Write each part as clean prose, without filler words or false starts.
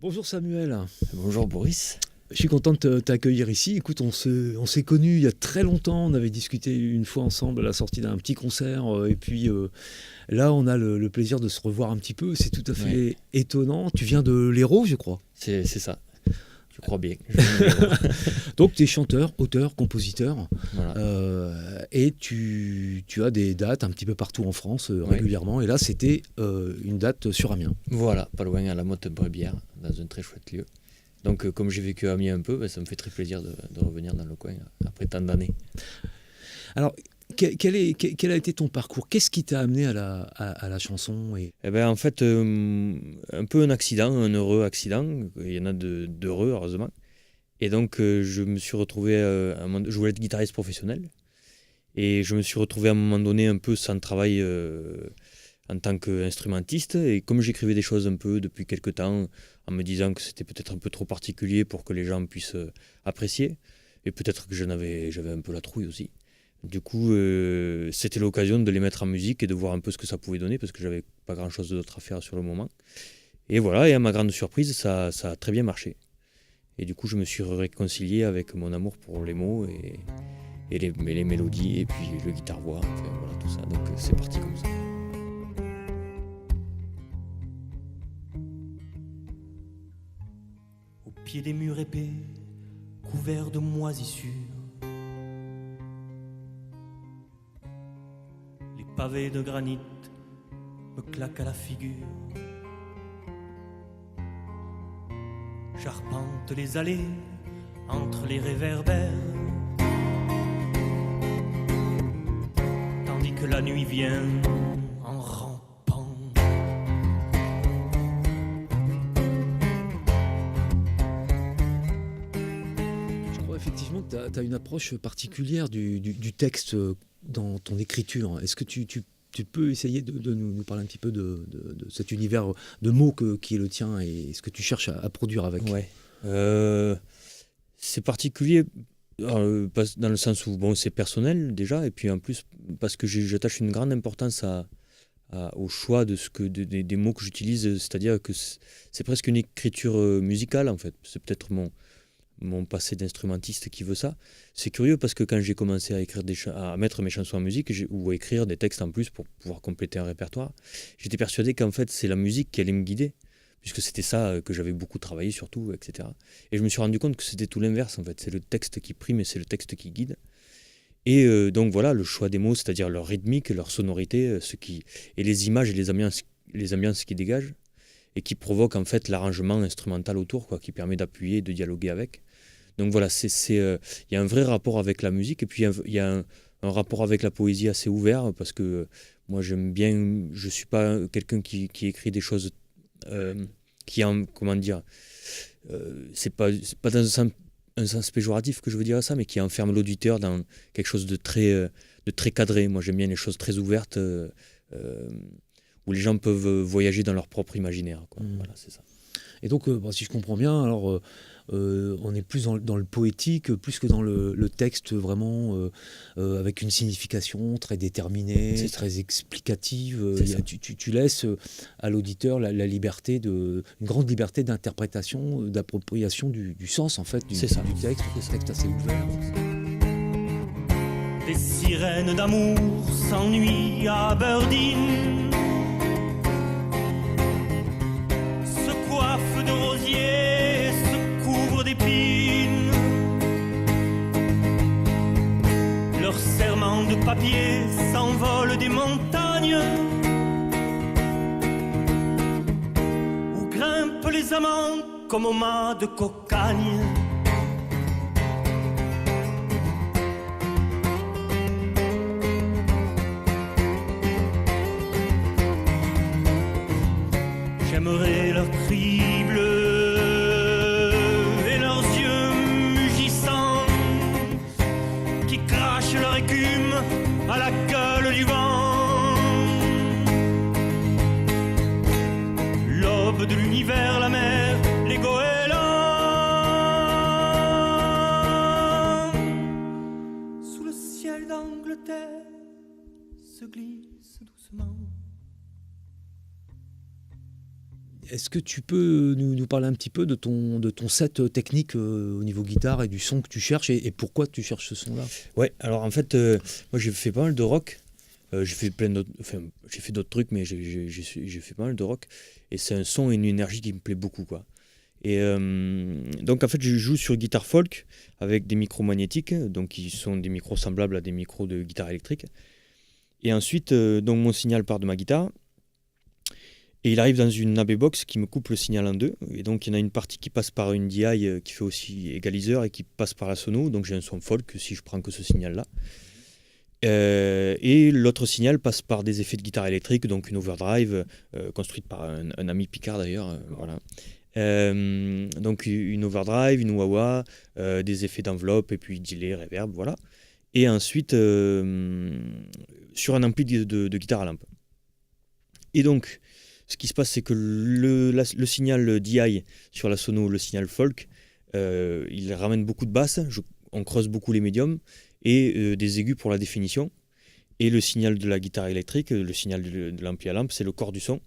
Bonjour Samuel. Bonjour Boris. Je suis content de t'accueillir ici. Écoute, on s'est connus il y a très longtemps. On avait discuté une fois ensemble à la sortie d'un petit concert. Et puis là, on a le plaisir de se revoir un petit peu. C'est tout à fait étonnant. Tu viens de l'Hérault, je crois. C'est ça. Je crois bien. Donc, tu es chanteur, auteur, compositeur. Voilà. Et tu as des dates un petit peu partout en France régulièrement. Et là, c'était une date sur Amiens. Voilà, pas loin à la Motte-Brébière, dans un très chouette lieu. Donc, comme j'ai vécu à Amiens un peu, ça me fait très plaisir de revenir dans le coin après tant d'années. Alors, quel a été ton parcours ? Qu'est-ce qui t'a amené à la chanson Eh ben, en fait, un peu un accident, un heureux accident. Il y en a d'heureux, heureusement. Et donc, je me suis retrouvé... je voulais être guitariste professionnel. Et je me suis retrouvé à un moment donné un peu sans travail en tant qu'instrumentiste. Et comme j'écrivais des choses un peu depuis quelque temps, en me disant que c'était peut-être un peu trop particulier pour que les gens puissent apprécier, et peut-être que j'avais un peu la trouille aussi. Du coup, c'était l'occasion de les mettre en musique et de voir un peu ce que ça pouvait donner, parce que j'avais pas grand-chose d'autre à faire sur le moment. Et voilà, et à ma grande surprise, ça a très bien marché. Et du coup, je me suis réconcilié avec mon amour pour les mots et les mélodies, et puis le guitare-voix, enfin, voilà, tout ça. Donc c'est parti comme ça. Au pied des murs épais, couverts de moisissures, les pavés de granit me claquent à la figure. J'arpente les allées entre les réverbères, tandis que la nuit vient en rampant. Je crois effectivement que tu as une approche particulière du texte dans ton écriture. Est-ce que tu peux essayer de nous parler un petit peu de cet univers de mots qui est le tien et ce que tu cherches à produire avec ? Ouais. C'est particulier dans le sens où c'est personnel déjà, et puis en plus parce que j'attache une grande importance au choix des mots que j'utilise, c'est-à-dire que c'est presque une écriture musicale en fait. C'est peut-être mon passé d'instrumentiste qui veut ça. C'est curieux parce que quand j'ai commencé à mettre mes chansons en musique ou à écrire des textes en plus pour pouvoir compléter un répertoire, j'étais persuadé qu'en fait c'est la musique qui allait me guider, puisque c'était ça que j'avais beaucoup travaillé surtout, etc. Et je me suis rendu compte que c'était tout l'inverse en fait. C'est le texte qui prime et c'est le texte qui guide. Et donc voilà, le choix des mots, c'est-à-dire leur rythmique, leur sonorité, et les images et les ambiances qui dégagent et qui provoquent en fait l'arrangement instrumental autour, qui permet d'appuyer et de dialoguer avec. Donc voilà, il y a un vrai rapport avec la musique, et puis il y a un rapport avec la poésie assez ouvert, parce que moi j'aime bien, je suis pas quelqu'un qui écrit des choses c'est pas dans un sens péjoratif que je veux dire ça, mais qui enferme l'auditeur dans quelque chose de très cadré. Moi j'aime bien les choses très ouvertes, où les gens peuvent voyager dans leur propre imaginaire, quoi. Voilà, c'est ça. Et donc, si je comprends bien, alors on est plus dans le poétique, plus que dans le texte vraiment avec une signification très déterminée, très explicative. Tu laisses à l'auditeur la liberté une grande liberté d'interprétation, d'appropriation du sens en fait du texte. C'est texte assez ouvert. Des sirènes d'amour s'ennuient à Aberdeen, se coiffent de rosiers, se couvrent d'épines. Leurs serments de papier s'envolent des montagnes où grimpent les amants comme au mât de cocagne. J'aimerais leurs cris bleus et leurs yeux mugissants qui crachent leur écume à la gueule du vent. L'aube de l'univers, la mer, les goélands se glisse doucement. Est-ce que tu peux nous parler un petit peu de ton set technique au niveau guitare et du son que tu cherches et pourquoi tu cherches ce son-là? Ouais, alors en fait, moi j'ai fait pas mal de rock. J'ai fait j'ai fait d'autres trucs, mais j'ai fait pas mal de rock. Et c'est un son et une énergie qui me plaît beaucoup, quoi. Et donc en fait, je joue sur guitare folk avec des micros magnétiques, donc qui sont des micros semblables à des micros de guitare électrique. Et ensuite, donc mon signal part de ma guitare. Et il arrive dans une AB box qui me coupe le signal en deux. Et donc il y en a une partie qui passe par une DI qui fait aussi égaliseur et qui passe par la sono. Donc j'ai un son folk si je prends que ce signal-là. Et l'autre signal passe par des effets de guitare électrique, donc une overdrive construite par un ami Picard d'ailleurs. Voilà. Donc une overdrive, une wah-wah, des effets d'enveloppe et puis delay, reverb, voilà. Et ensuite sur un ampli de guitare à lampe. Et donc ce qui se passe, c'est que le signal DI sur la sono, le signal folk, il ramène beaucoup de basses, on creuse beaucoup les médiums et des aigus pour la définition. Et le signal de la guitare électrique, le signal de l'ampli à lampe, c'est le corps du son.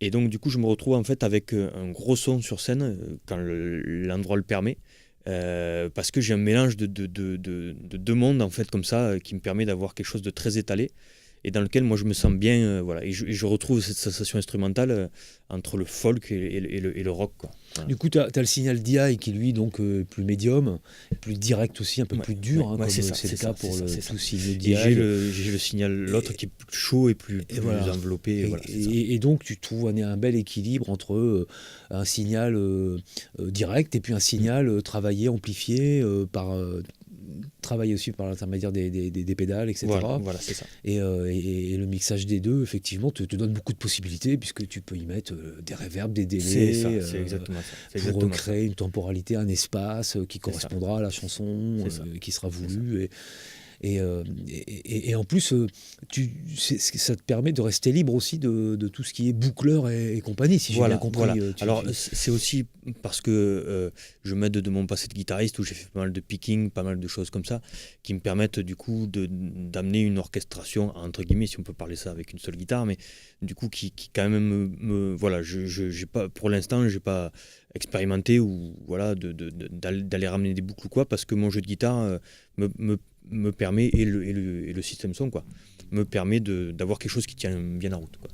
Et donc du coup, je me retrouve en fait avec un gros son sur scène quand l'endroit le permet. Parce que j'ai un mélange de deux mondes en fait comme ça qui me permet d'avoir quelque chose de très étalé et dans lequel moi je me sens bien, voilà. Et je retrouve cette sensation instrumentale entre le folk et le rock, quoi. Voilà. Du coup, tu as le signal DI qui, lui, donc plus médium, plus direct aussi, un peu plus dur, comme c'est le cas pour tout signal DI. Et j'ai le signal, l'autre qui est plus chaud et plus voilà. Enveloppé. Et donc, tu trouves un bel équilibre entre un signal direct et puis un signal travaillé, amplifié travaille aussi par l'intermédiaire des pédales, etc. Voilà, c'est ça. Et le mixage des deux, effectivement, te donne beaucoup de possibilités, puisque tu peux y mettre des reverbs, des délais, c'est exactement ça. Pour recréer une temporalité, un espace qui correspondra à la chanson, qui sera voulu. Et en plus, ça te permet de rester libre aussi de tout ce qui est boucleur et compagnie, si j'ai bien compris. Voilà. Alors, c'est aussi parce que je m'aide de mon passé de guitariste où j'ai fait pas mal de picking, pas mal de choses comme ça, qui me permettent du coup d'amener une orchestration, entre guillemets, si on peut parler ça avec une seule guitare, mais du coup qui quand même voilà, j'ai pas, pour l'instant, j'ai pas expérimenté ou voilà, d'aller ramener des boucles ou quoi, parce que mon jeu de guitare me permet, et le système son, quoi, me permet d'avoir quelque chose qui tient bien la route, quoi.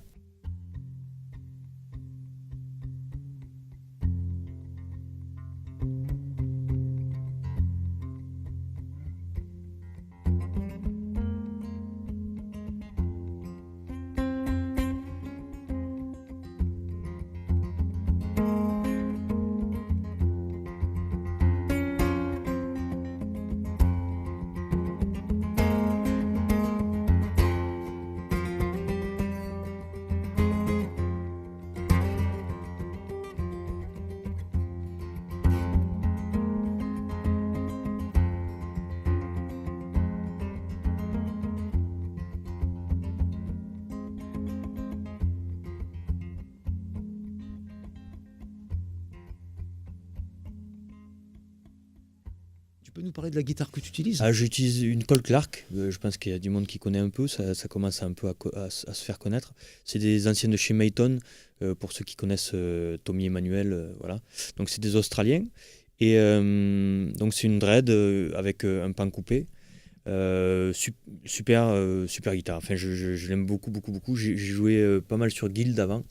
Tu peux nous parler de la guitare que tu utilises? J'utilise une Cole Clark, je pense qu'il y a du monde qui connaît un peu, ça commence un peu à se faire connaître. C'est des anciennes de chez Mayton, pour ceux qui connaissent Tommy Emmanuel, voilà. Donc c'est des Australiens, et donc c'est une dread avec un pan coupé. Super guitare, enfin je l'aime beaucoup. J'ai joué pas mal sur Guild avant,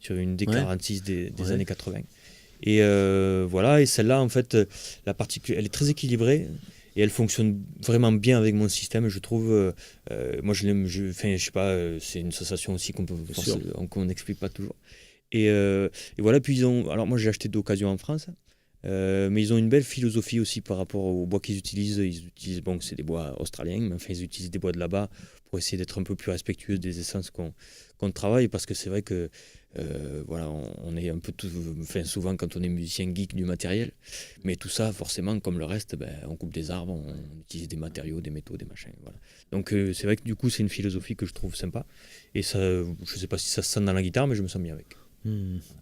sur une D46 des années 80. Et voilà, et celle-là, en fait, elle est très équilibrée et elle fonctionne vraiment bien avec mon système, je trouve. Moi, je l'aime, je sais pas, c'est une sensation aussi qu'on n'explique pas toujours. Et voilà, puis alors moi, j'ai acheté d'occasion en France, mais ils ont une belle philosophie aussi par rapport aux bois qu'ils utilisent. Ils utilisent, bon, c'est des bois australiens, mais enfin, ils utilisent des bois de là-bas pour essayer d'être un peu plus respectueux des essences qu'on travaille, parce que c'est vrai que voilà, on est un peu souvent quand on est musicien geek du matériel, mais tout ça forcément comme le reste, on coupe des arbres, on utilise des matériaux, des métaux, des machins, voilà. Donc c'est vrai que du coup c'est une philosophie que je trouve sympa, et ça, je sais pas si ça se sent dans la guitare, mais je me sens bien avec.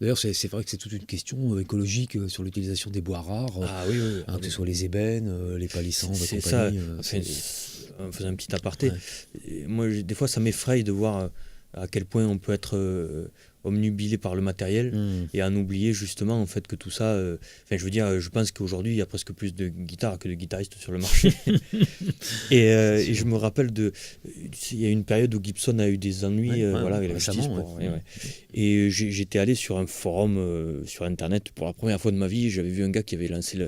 D'ailleurs, c'est vrai que c'est toute une question écologique sur l'utilisation des bois rares, que ce soit les ébènes, les palissandres et compagnie. en faisant un petit aparté, Ouais. moi, des fois, ça m'effraie de voir à quel point on peut être omnubilé par le matériel et en oublier justement en fait que tout ça. Je veux dire, je pense qu'aujourd'hui, il y a presque plus de guitares que de guitaristes sur le marché. et je me rappelle il y a une période où Gibson a eu des ennuis, voilà, il avait récemment, et j'étais allé sur un forum sur Internet pour la première fois de ma vie. J'avais vu un gars qui avait lancé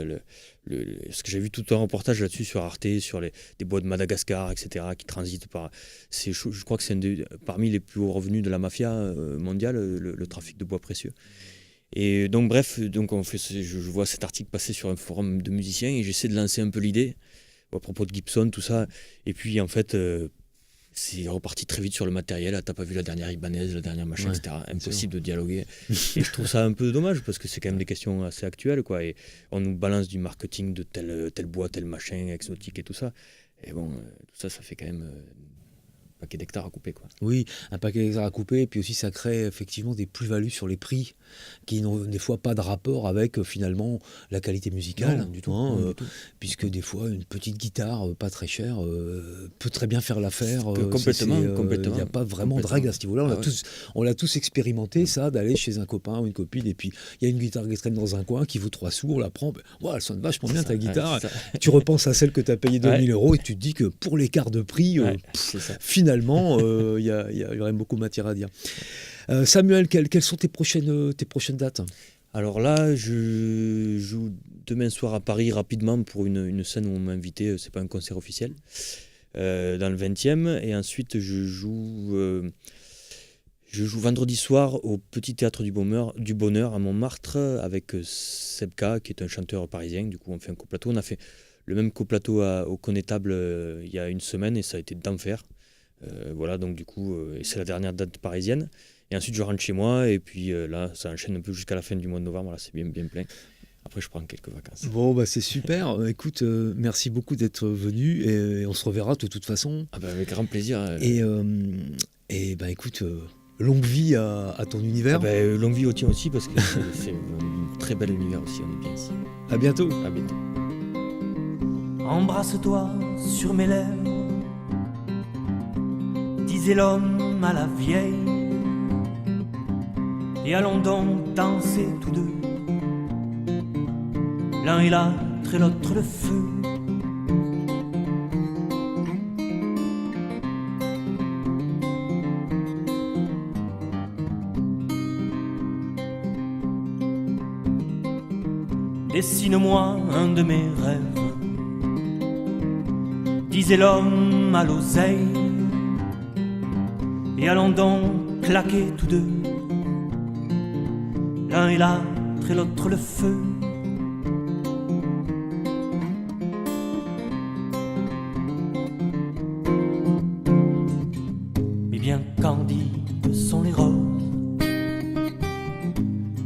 parce que j'ai vu tout un reportage là-dessus sur Arte, sur des bois de Madagascar, etc., qui transitent par. Je crois que c'est parmi les plus hauts revenus de la mafia mondiale, le trafic de bois précieux. Et donc, bref, je vois cet article passer sur un forum de musiciens et j'essaie de lancer un peu l'idée à propos de Gibson, tout ça. Et puis, en fait, c'est reparti très vite sur le matériel. Ah, t'as pas vu la dernière Ibanez, la dernière machin, etc. Impossible de dialoguer. Et je trouve ça un peu dommage parce que c'est quand même des questions assez actuelles, quoi. Et on nous balance du marketing de tel bois, tel machin, exotique et tout ça. Et bon, tout ça, ça fait quand même un paquet d'hectares à couper, quoi. Oui, un paquet d'hectares à couper, et puis aussi ça crée effectivement des plus-values sur les prix qui n'ont des fois pas de rapport avec finalement la qualité musicale, Non, du tout. puisque des fois une petite guitare pas très chère peut très bien faire l'affaire. Complètement. Il n'y a pas vraiment de règle à ce niveau-là. On l'a tous expérimenté, ça, d'aller chez un copain ou une copine, et puis il y a une guitare qui traîne dans un coin qui vaut 3 sous, on la prend, elle sonne vachement bien ta guitare. Tu repenses à celle que tu as payée 2000 € et tu te dis que pour l'écart de prix, finalement, il y aurait beaucoup de matière à dire. Samuel, quelles sont tes prochaines dates ? Alors là, je joue demain soir à Paris rapidement pour une scène où on m'a invité, c'est pas un concert officiel, dans le 20e. Et ensuite, je joue vendredi soir au Petit Théâtre du Bonheur à Montmartre avec Sebka, qui est un chanteur parisien. Du coup, on fait un coplateau. On a fait le même coplateau au Connétable il y a une semaine et ça a été d'enfer. Voilà, donc du coup, c'est la dernière date parisienne. Et ensuite, je rentre chez moi et puis là, ça enchaîne un peu jusqu'à la fin du mois de novembre. Là, c'est bien plein. Après, je prends quelques vacances. Bon, c'est super. Écoute, merci beaucoup d'être venu et on se reverra de toute façon. Avec grand plaisir. Et écoute, longue vie à ton univers. Longue vie au tien aussi parce que c'est un très bel univers aussi. On est bien ici. À bientôt. À bientôt. Embrasse-toi sur mes lèvres, disait l'homme à la vieille, et allons donc danser tous deux, l'un et l'autre et l'autre le feu. Dessine-moi un de mes rêves, disait l'homme à l'oseille, et allons donc claquer tous deux, l'un et l'autre et l'autre le feu. Mais bien candides sont les roses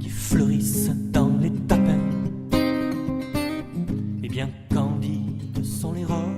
qui fleurissent dans les tapins. Et bien candides sont les roses